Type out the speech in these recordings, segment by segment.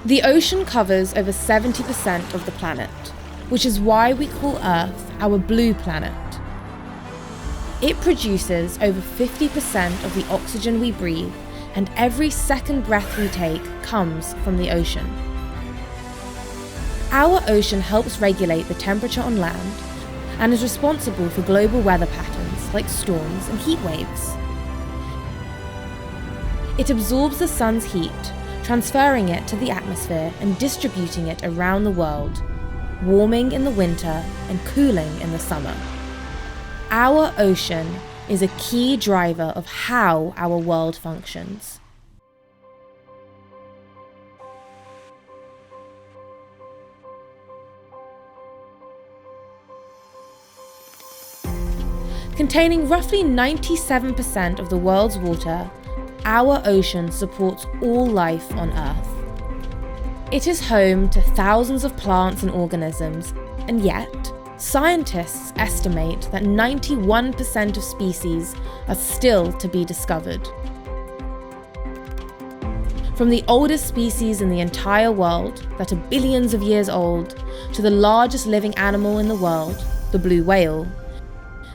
The ocean covers over 70% of the planet, which is why we call Earth our blue planet. It produces over 50% of the oxygen we breathe, and every second breath we take comes from the ocean. Our ocean helps regulate the temperature on land and is responsible for global weather patterns like storms and heat waves. It absorbs the sun's heat, transferring it to the atmosphere and distributing it around the world, warming in the winter and cooling in the summer. Our ocean is a key driver of how our world functions. Containing roughly 97% of the world's water, our ocean supports all life on Earth. It is home to thousands of plants and organisms, and yet, scientists estimate that 91% of species are still to be discovered. From the oldest species in the entire world, that are billions of years old, to the largest living animal in the world, the blue whale,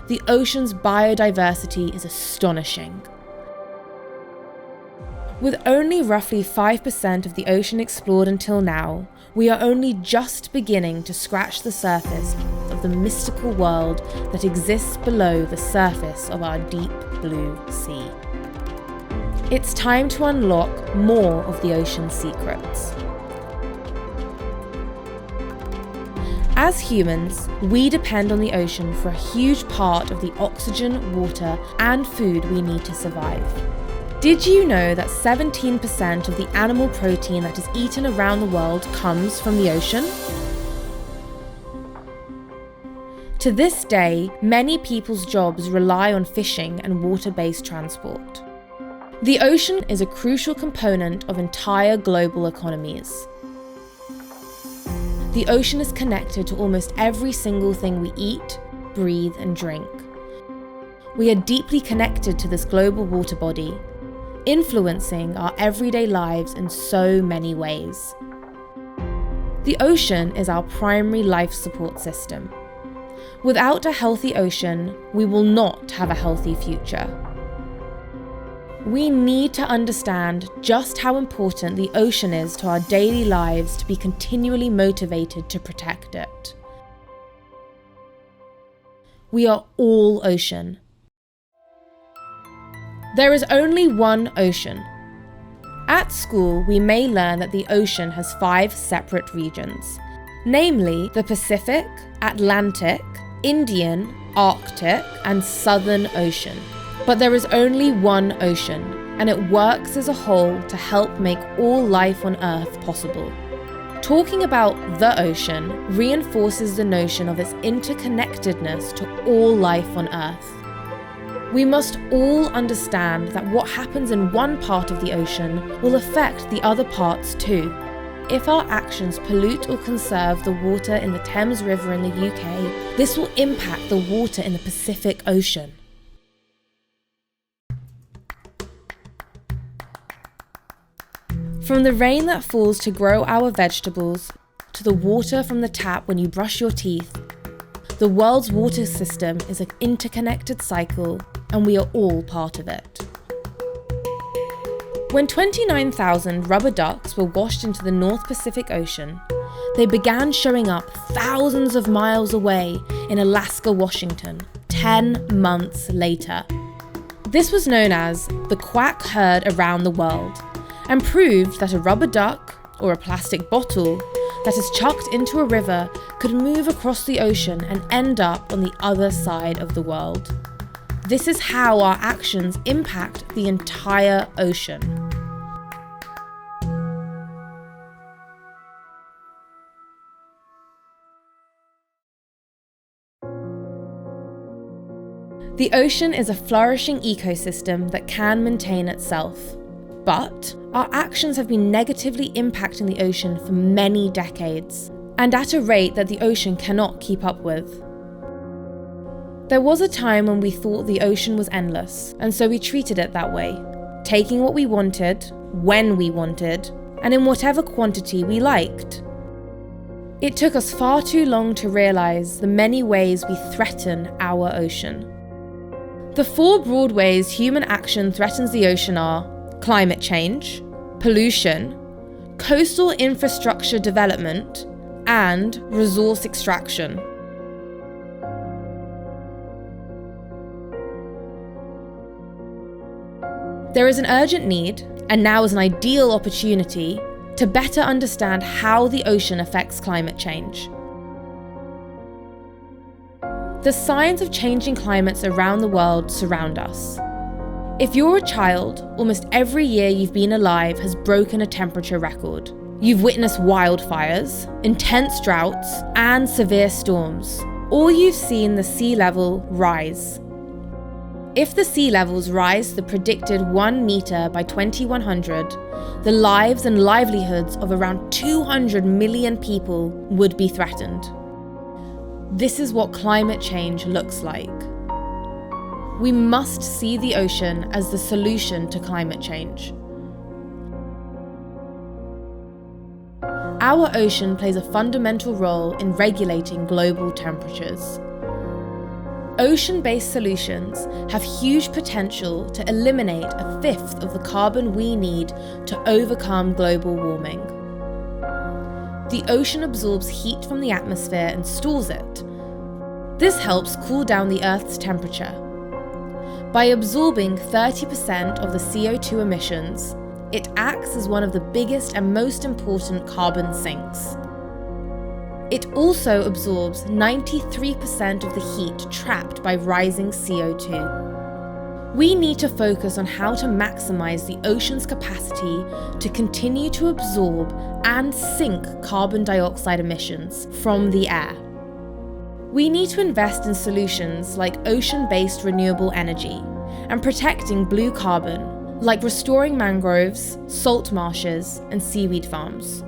the ocean's biodiversity is astonishing. With only roughly 5% of the ocean explored until now, we are only just beginning to scratch the surface of the mystical world that exists below the surface of our deep blue sea. It's time to unlock more of the ocean's secrets. As humans, we depend on the ocean for a huge part of the oxygen, water, and food we need to survive. Did you know that 17% of the animal protein that is eaten around the world comes from the ocean? To this day, many people's jobs rely on fishing and water-based transport. The ocean is a crucial component of entire global economies. The ocean is connected to almost every single thing we eat, breathe, and drink. We are deeply connected to this global water body, influencing our everyday lives in so many ways. The ocean is our primary life support system. Without a healthy ocean, we will not have a healthy future. We need to understand just how important the ocean is to our daily lives to be continually motivated to protect it. We are all ocean. There is only one ocean. At school, we may learn that the ocean has 5 separate regions, namely the Pacific, Atlantic, Indian, Arctic, and Southern Ocean. But there is only one ocean, and it works as a whole to help make all life on Earth possible. Talking about the ocean reinforces the notion of its interconnectedness to all life on Earth. We must all understand that what happens in one part of the ocean will affect the other parts too. If our actions pollute or conserve the water in the Thames River in the UK, this will impact the water in the Pacific Ocean. From the rain that falls to grow our vegetables, to the water from the tap when you brush your teeth, the world's water system is an interconnected cycle, and we are all part of it. When 29,000 rubber ducks were washed into the North Pacific Ocean, they began showing up thousands of miles away in Alaska, Washington, 10 months later. This was known as the Quack herd around the world, and proved that a rubber duck, or a plastic bottle, that is chucked into a river could move across the ocean and end up on the other side of the world. This is how our actions impact the entire ocean. The ocean is a flourishing ecosystem that can maintain itself. But our actions have been negatively impacting the ocean for many decades, and at a rate that the ocean cannot keep up with. There was a time when we thought the ocean was endless, and so we treated it that way, taking what we wanted, when we wanted, and in whatever quantity we liked. It took us far too long to realise the many ways we threaten our ocean. The 4 broad ways human action threatens the ocean are climate change, pollution, coastal infrastructure development, and resource extraction. There is an urgent need, and now is an ideal opportunity, to better understand how the ocean affects climate change. The signs of changing climates around the world surround us. If you're a child, almost every year you've been alive has broken a temperature record. You've witnessed wildfires, intense droughts, and severe storms, or you've seen the sea level rise. If the sea levels rise to the predicted 1 metre by 2100, the lives and livelihoods of around 200 million people would be threatened. This is what climate change looks like. We must see the ocean as the solution to climate change. Our ocean plays a fundamental role in regulating global temperatures. Ocean-based solutions have huge potential to eliminate 1/5 of the carbon we need to overcome global warming. The ocean absorbs heat from the atmosphere and stores it. This helps cool down the Earth's temperature. By absorbing 30% of the CO2 emissions, it acts as one of the biggest and most important carbon sinks. It also absorbs 93% of the heat trapped by rising CO2. We need to focus on how to maximize the ocean's capacity to continue to absorb and sink carbon dioxide emissions from the air. We need to invest in solutions like ocean-based renewable energy and protecting blue carbon, like restoring mangroves, salt marshes, and seaweed farms.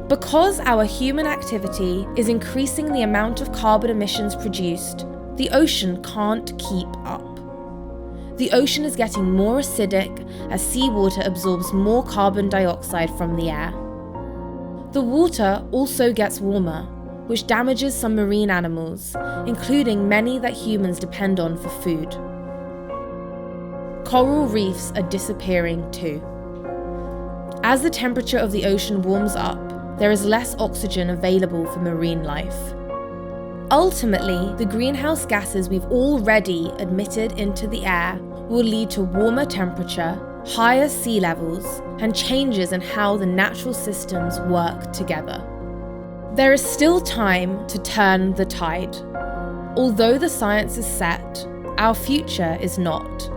Because our human activity is increasing the amount of carbon emissions produced, the ocean can't keep up. The ocean is getting more acidic as seawater absorbs more carbon dioxide from the air. The water also gets warmer, which damages some marine animals, including many that humans depend on for food. Coral reefs are disappearing too. As the temperature of the ocean warms up, there is less oxygen available for marine life. Ultimately, the greenhouse gases we've already emitted into the air will lead to warmer temperature, higher sea levels, and changes in how the natural systems work together. There is still time to turn the tide. Although the science is set, our future is not.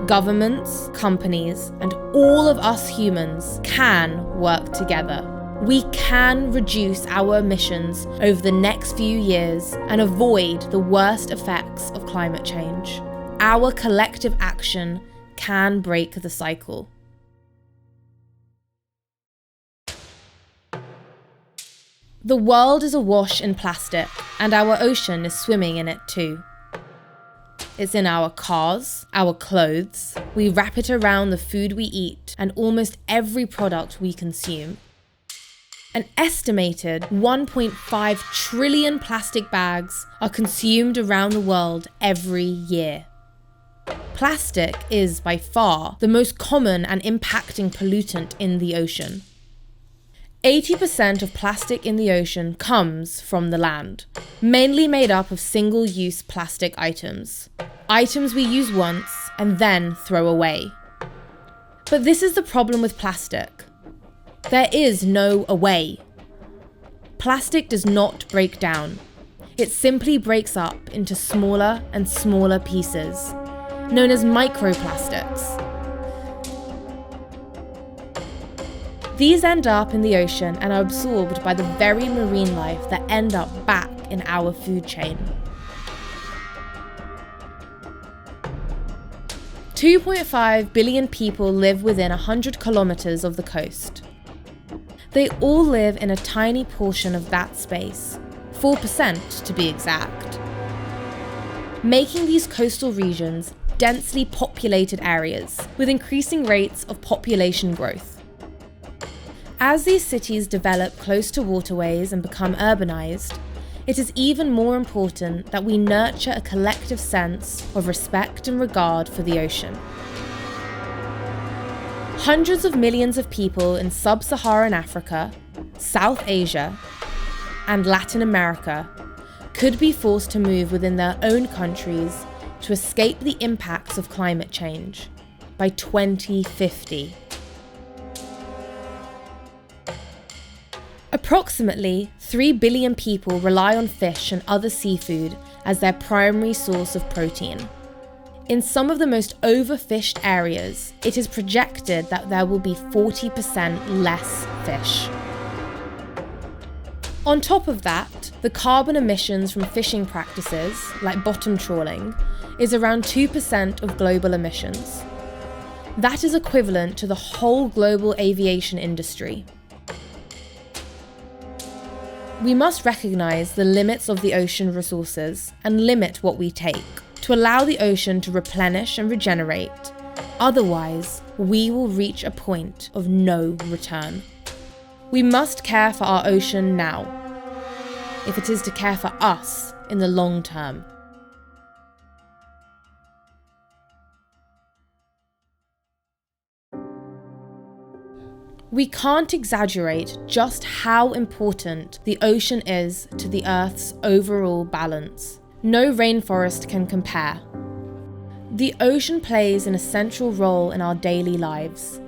Governments, companies, and all of us humans can work together. We can reduce our emissions over the next few years and avoid the worst effects of climate change. Our collective action can break the cycle. The world is awash in plastic, and our ocean is swimming in it too. It's in our cars, our clothes, we wrap it around the food we eat, and almost every product we consume. An estimated 1.5 trillion plastic bags are consumed around the world every year. Plastic is by far the most common and impacting pollutant in the ocean. 80% of plastic in the ocean comes from the land, mainly made up of single-use plastic items. Items we use once and then throw away. But this is the problem with plastic. There is no away. Plastic does not break down. It simply breaks up into smaller and smaller pieces, known as microplastics. These end up in the ocean and are absorbed by the very marine life that end up back in our food chain. 2.5 billion people live within 100 kilometers of the coast. They all live in a tiny portion of that space, 4% to be exact, making these coastal regions densely populated areas with increasing rates of population growth. As these cities develop close to waterways and become urbanized, it is even more important that we nurture a collective sense of respect and regard for the ocean. Hundreds of millions of people in sub-Saharan Africa, South Asia, and Latin America could be forced to move within their own countries to escape the impacts of climate change by 2050. Approximately 3 billion people rely on fish and other seafood as their primary source of protein. In some of the most overfished areas, it is projected that there will be 40% less fish. On top of that, the carbon emissions from fishing practices, like bottom trawling, is around 2% of global emissions. That is equivalent to the whole global aviation industry. We must recognise the limits of the ocean resources and limit what we take to allow the ocean to replenish and regenerate. Otherwise, we will reach a point of no return. We must care for our ocean now, if it is to care for us in the long term. We can't exaggerate just how important the ocean is to the Earth's overall balance. No rainforest can compare. The ocean plays an essential role in our daily lives.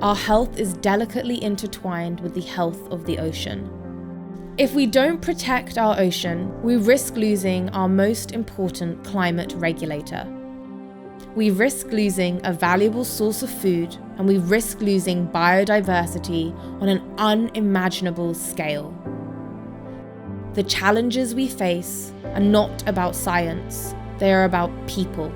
Our health is delicately intertwined with the health of the ocean. If we don't protect our ocean, we risk losing our most important climate regulator. We risk losing a valuable source of food, and we risk losing biodiversity on an unimaginable scale. The challenges we face are not about science, they are about people.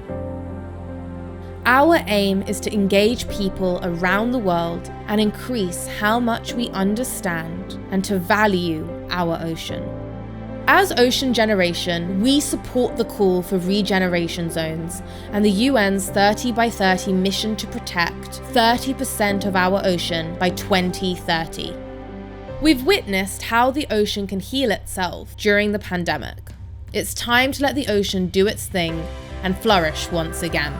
Our aim is to engage people around the world and increase how much we understand and to value our ocean. As Ocean Generation, we support the call for regeneration zones and the UN's 30 by 30 mission to protect 30% of our ocean by 2030. We've witnessed how the ocean can heal itself during the pandemic. It's time to let the ocean do its thing and flourish once again.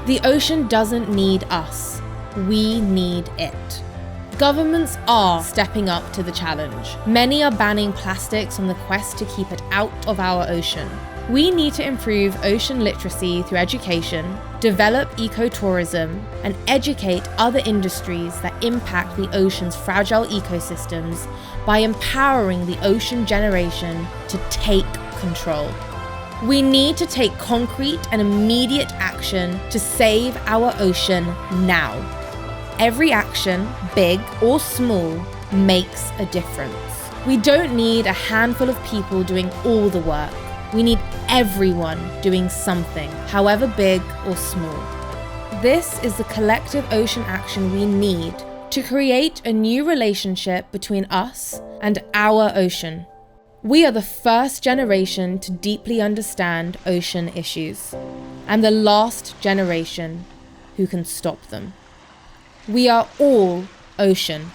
The ocean doesn't need us, we need it. Governments are stepping up to the challenge. Many are banning plastics on the quest to keep it out of our ocean. We need to improve ocean literacy through education, develop ecotourism, and educate other industries that impact the ocean's fragile ecosystems by empowering the ocean generation to take control. We need to take concrete and immediate action to save our ocean now. Every action, big or small, makes a difference. We don't need a handful of people doing all the work. We need everyone doing something, however big or small. This is the collective ocean action we need to create a new relationship between us and our ocean. We are the first generation to deeply understand ocean issues, and the last generation who can stop them. We are all ocean.